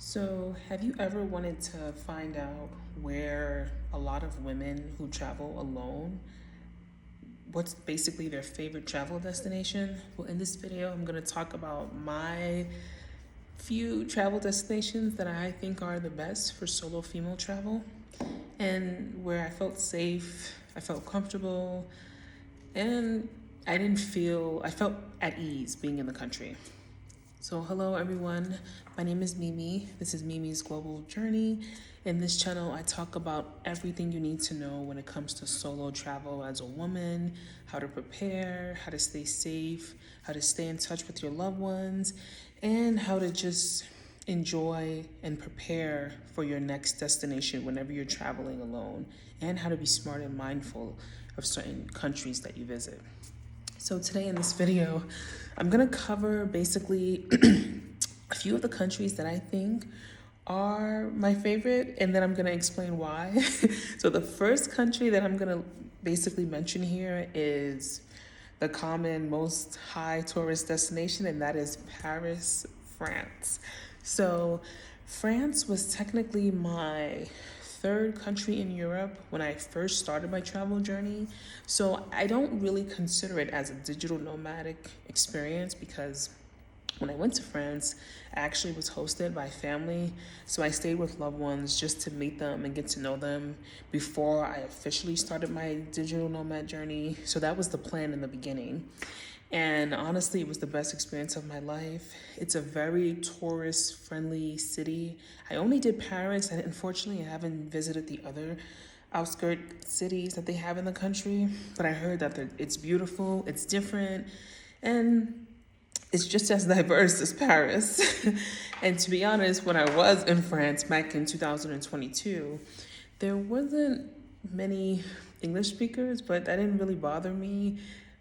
So, have you ever wanted to find out where a lot of women who travel alone, what's basically their favorite travel destination? Well, in this video, I'm going to talk about my few travel destinations that I think are the best for solo female travel and where I felt safe, I felt comfortable, and I felt at ease being in the country. So, hello everyone. My name is Mimi. This is Mimi's Global Journey. In this channel, I talk about everything you need to know when it comes to solo travel as a woman, how to prepare, how to stay safe, how to stay in touch with your loved ones, and how to just enjoy and prepare for your next destination whenever you're traveling alone, and how to be smart and mindful of certain countries that you visit. So today in this video, I'm gonna cover basically a few of the countries that I think are my favorite, and then I'm gonna explain why. So the first country that I'm gonna basically mention here is the common most high tourist destination, and that is Paris, France. So France was technically my third country in Europe when I first started my travel journey. So I don't really consider it as a digital nomadic experience because when I went to France, I actually was hosted by family. So I stayed with loved ones just to meet them and get to know them before I officially started my digital nomad journey. So that was the plan in the beginning. And honestly, it was the best experience of my life. It's a very tourist-friendly city. I only did Paris, and unfortunately, I haven't visited the other outskirt cities that they have in the country. But I heard that it's beautiful, it's different, and it's just as diverse as Paris. And to be honest, when I was in France back in 2022, there wasn't many English speakers, but that didn't really bother me.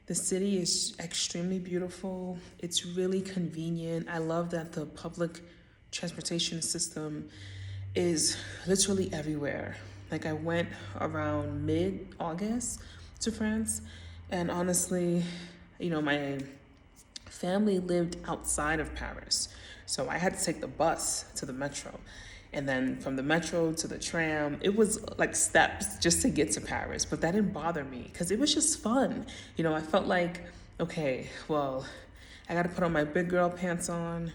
The city is extremely beautiful. It's really convenient. I love that the public transportation system is literally everywhere. Like I went around mid-August to France, and honestly, my family lived outside of Paris. So I had to take the bus to the metro. And then from the metro to the tram, it was like steps just to get to Paris. But that didn't bother me because it was just fun. I felt like, okay, well, I got to put on my big girl pants on.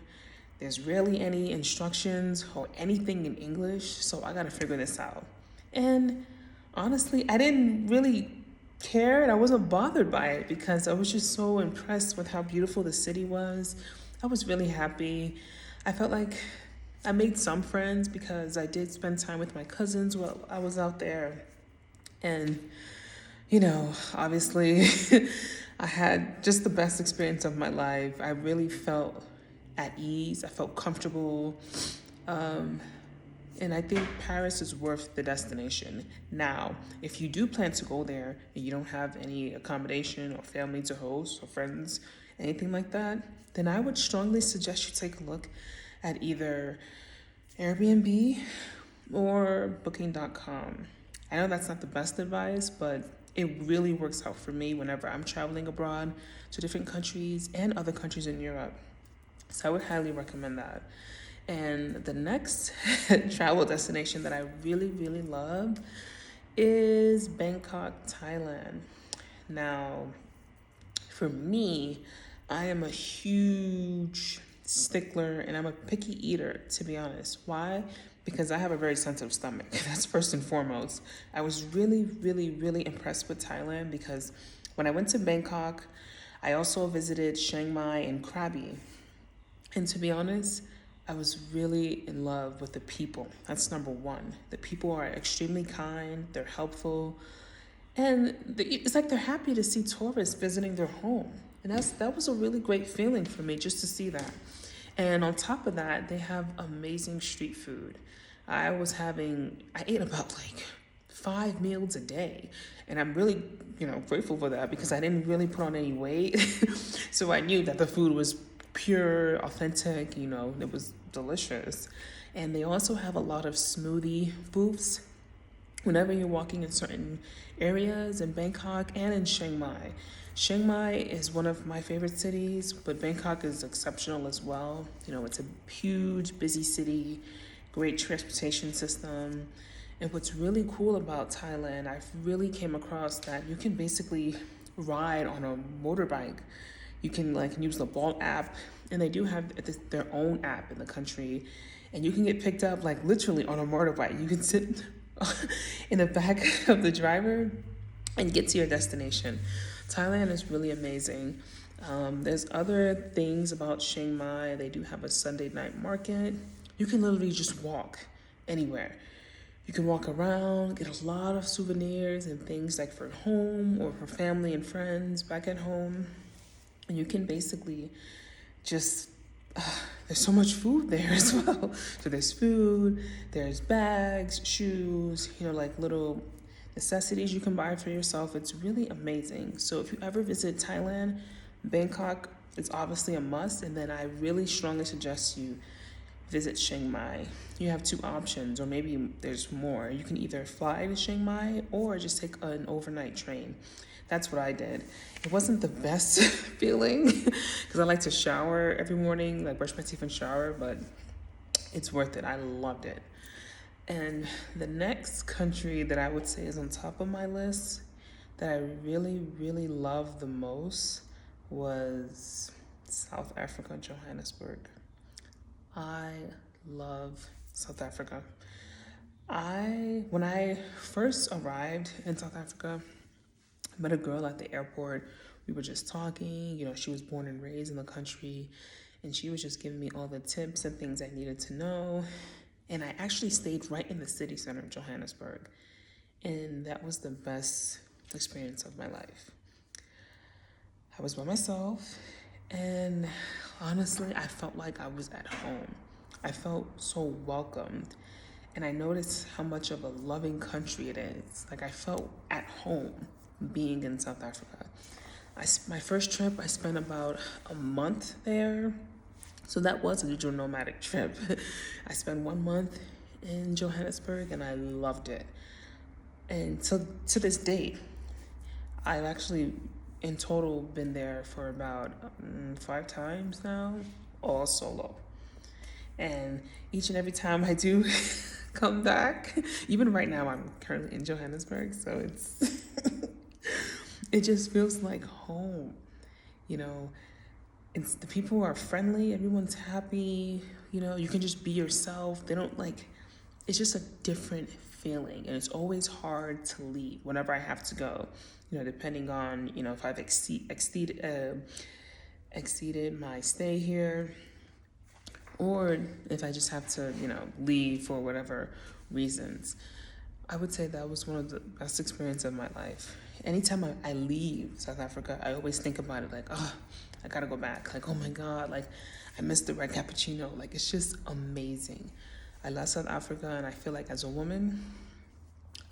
There's rarely any instructions or anything in English. So I got to figure this out. And honestly, I didn't really care and I wasn't bothered by it because I was just so impressed with how beautiful the city was. I was really happy. I felt like I made some friends because I did spend time with my cousins while I was out there. And, obviously, I had just the best experience of my life. I really felt at ease. I felt comfortable. And I think Paris is worth the destination. Now, if you do plan to go there and you don't have any accommodation or family to host or friends, anything like that, then I would strongly suggest you take a look at either Airbnb or Booking.com. I know that's not the best advice, but it really works out for me whenever I'm traveling abroad to different countries and other countries in Europe. So I would highly recommend that. And the next travel destination that I really, really love is Bangkok, Thailand. Now, for me, I am a huge stickler and I'm a picky eater, to be honest. Why? Because I have a very sensitive stomach. That's first and foremost. I was really, really, really impressed with Thailand because when I went to Bangkok, I also visited Chiang Mai and Krabi. And to be honest, I was really in love with the people. That's number one. The people are extremely kind, they're helpful, and it's like they're happy to see tourists visiting their home. And that was a really great feeling for me just to see that. And on top of that, they have amazing street food. I ate about like 5 meals a day. And I'm really, grateful for that because I didn't really put on any weight. So I knew that the food was pure, authentic, it was delicious. And they also have a lot of smoothie booths. whenever you're walking in certain areas in Bangkok and in Chiang Mai. Chiang Mai is one of my favorite cities, but Bangkok is exceptional as well. You know, it's a huge, busy city, great transportation system. And what's really cool about Thailand, I've really came across that you can basically ride on a motorbike. You can like use the Bolt app, and they do have their own app in the country, and you can get picked up like literally on a motorbike. You can sit in the back of the driver and get to your destination. Thailand is really amazing. There's other things about Chiang Mai. They do have a Sunday night market. You can literally just walk anywhere. You can walk around, get a lot of souvenirs and things like for home or for family and friends back at home. And you can basically just, there's so much food there as well. So there's food, there's bags, shoes, you know, like little necessities you can buy for yourself. It's really amazing. So if you ever visit Thailand, Bangkok is obviously a must. And then I really strongly suggest you visit Chiang Mai. You have two options, or maybe there's more. You can either fly to Chiang Mai or just take an overnight train. That's what I did. It wasn't the best feeling because I like to shower every morning, like brush my teeth and shower, but it's worth it. I loved it. And the next country that I would say is on top of my list that I really, really love the most was South Africa, Johannesburg. I love South Africa. When I first arrived in South Africa, I met a girl at the airport. We were just talking, you know, she was born and raised in the country, and she was just giving me all the tips and things I needed to know. And I actually stayed right in the city center of Johannesburg. And that was the best experience of my life. I was by myself, and honestly, I felt like I was at home. I felt so welcomed. And I noticed how much of a loving country it is. Like I felt at home being in South Africa. My first trip, I spent about a month there. So that was a digital nomadic trip. I spent 1 month in Johannesburg and I loved it. And so to this date, I've actually in total been there for about 5 times now, all solo. And each and every time I do come back, even right now I'm currently in Johannesburg, so it just feels like home. You know, it's the people are friendly, everyone's happy, you know, you can just be yourself. They don't like, it's just a different feeling, and it's always hard to leave whenever I have to go, you know, depending on, you know, if I've exceeded my stay here, or if I just have to, you know, leave for whatever reasons. I would say that was one of the best experiences of my life. Anytime I leave South Africa, I always think about it like, oh, I gotta go back. Like, oh my God, like I missed the red cappuccino. Like, it's just amazing. I love South Africa, and I feel like as a woman,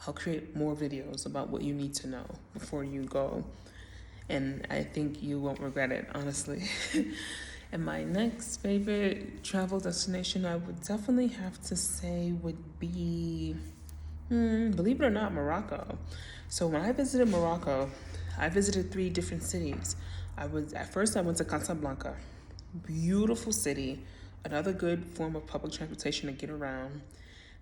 I'll create more videos about what you need to know before you go. And I think you won't regret it, honestly. And my next favorite travel destination, I would definitely have to say would be, believe it or not, Morocco. So when I visited Morocco, I visited 3 different cities. At first I went to Casablanca, beautiful city, another good form of public transportation to get around.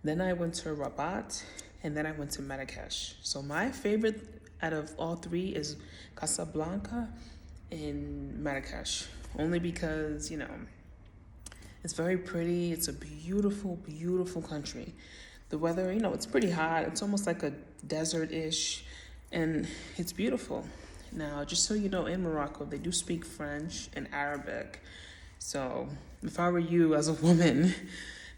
Then I went to Rabat, and then I went to Marrakesh. So my favorite out of all 3 is Casablanca and Marrakesh, only because, you know, it's very pretty. It's a beautiful, beautiful country. The weather, you know, it's pretty hot. It's almost like a desert-ish, and it's beautiful. Now, just so you know, in Morocco, they do speak French and Arabic. So if I were you as a woman,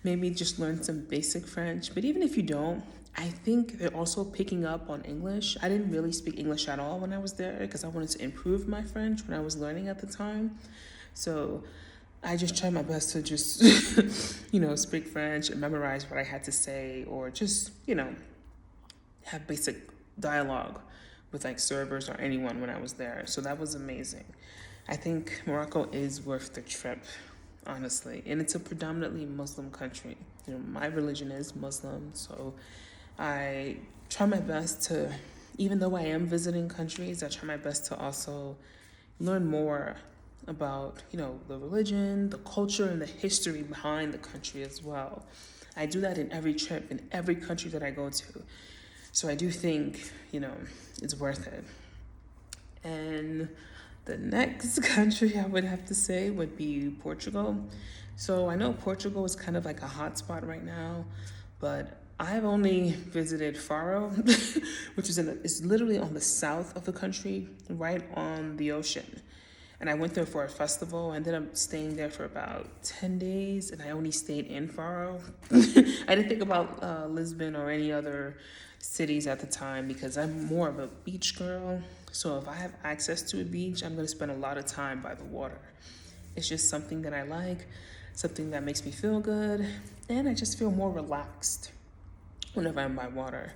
maybe just learn some basic French. But even if you don't, I think they're also picking up on English. I didn't really speak English at all when I was there because I wanted to improve my French when I was learning at the time. So I just tried my best to just, you know, speak French and memorize what I had to say, or just, you know, have basic dialogue with like servers or anyone when I was there. So that was amazing. I think Morocco is worth the trip, honestly. And it's a predominantly Muslim country. You know, my religion is Muslim, so I try my best to, even though I am visiting countries, I try my best to also learn more about, the religion, the culture, and the history behind the country as well. I do that in every trip, in every country that I go to. So I do think, it's worth it. And the next country I would have to say would be Portugal. So I know Portugal is kind of like a hot spot right now, but I've only visited Faro, which is literally on the south of the country, right on the ocean. And I went there for a festival. I ended up staying there for about 10 days, and I only stayed in Faro. I didn't think about Lisbon or any other cities at the time because I'm more of a beach girl. So if I have access to a beach, I'm going to spend a lot of time by the water. It's just something that I like, something that makes me feel good, and I just feel more relaxed whenever I'm by water.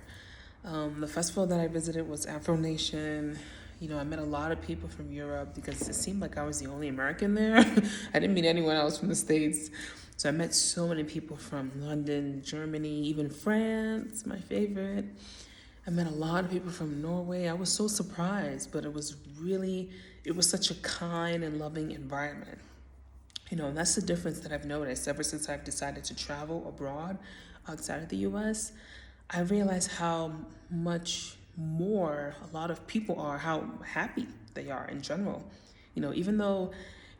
The festival that I visited was Afro Nation. I met a lot of people from Europe because it seemed like I was the only American there. I didn't meet anyone else from the States. So I met so many people from London, Germany, even France, my favorite. I met a lot of people from Norway. I was so surprised, but it was such a kind and loving environment. And that's the difference that I've noticed ever since I've decided to travel abroad outside of the US. I realized how much more a lot of people are, how happy they are in general. Even though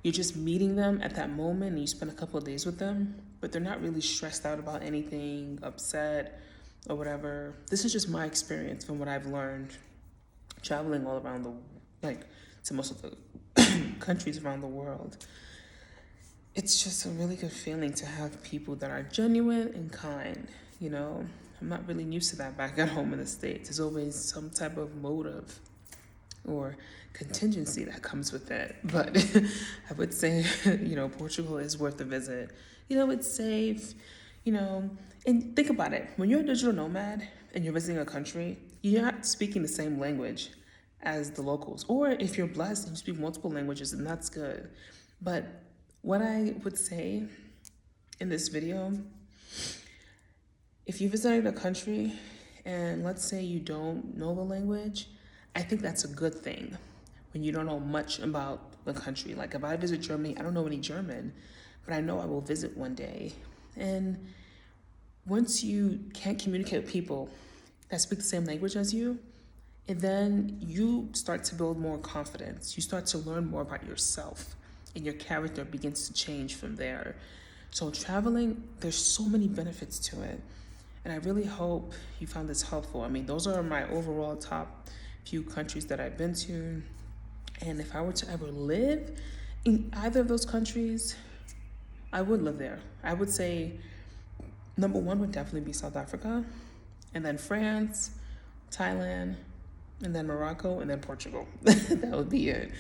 you're just meeting them at that moment and you spend a couple of days with them, but they're not really stressed out about anything, upset or whatever. This is just my experience from what I've learned traveling all around to most of the countries around the world. It's just a really good feeling to have people that are genuine and kind, I'm not really used to that back at home in the States. There's always some type of motive or contingency that comes with it. But I would say, Portugal is worth a visit. It's safe, and think about it. When you're a digital nomad and you're visiting a country, you're not speaking the same language as the locals. Or if you're blessed and you speak multiple languages, then that's good. But what I would say in this video, if you visited a country and let's say you don't know the language, I think that's a good thing when you don't know much about the country. Like if I visit Germany, I don't know any German, but I know I will visit one day. And once you can't communicate with people that speak the same language as you, and then you start to build more confidence. You start to learn more about yourself and your character begins to change from there. So traveling, there's so many benefits to it. And I really hope you found this helpful. I mean, those are my overall top few countries that I've been to. And if I were to ever live in either of those countries, I would live there. I would say number one would definitely be South Africa, and then France, Thailand, and then Morocco, and then Portugal. That would be it.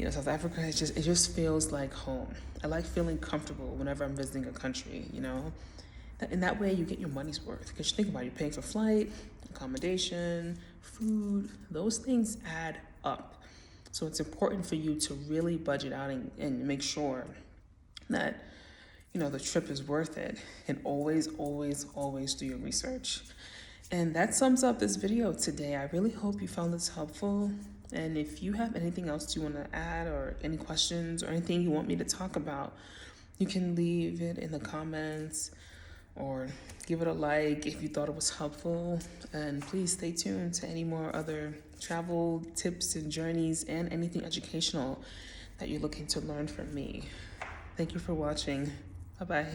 South Africa, it just feels like home. I like feeling comfortable whenever I'm visiting a country, In that way, you get your money's worth. Because think about it, you're paying for flight, accommodation, food. Those things add up. So it's important for you to really budget out and make sure that, the trip is worth it. And always, always, always do your research. And that sums up this video today. I really hope you found this helpful. And if you have anything else you want to add or any questions or anything you want me to talk about, you can leave it in the comments or give it a like if you thought it was helpful. And please stay tuned to any more other travel tips and journeys and anything educational that you're looking to learn from me. Thank you for watching. Bye-bye.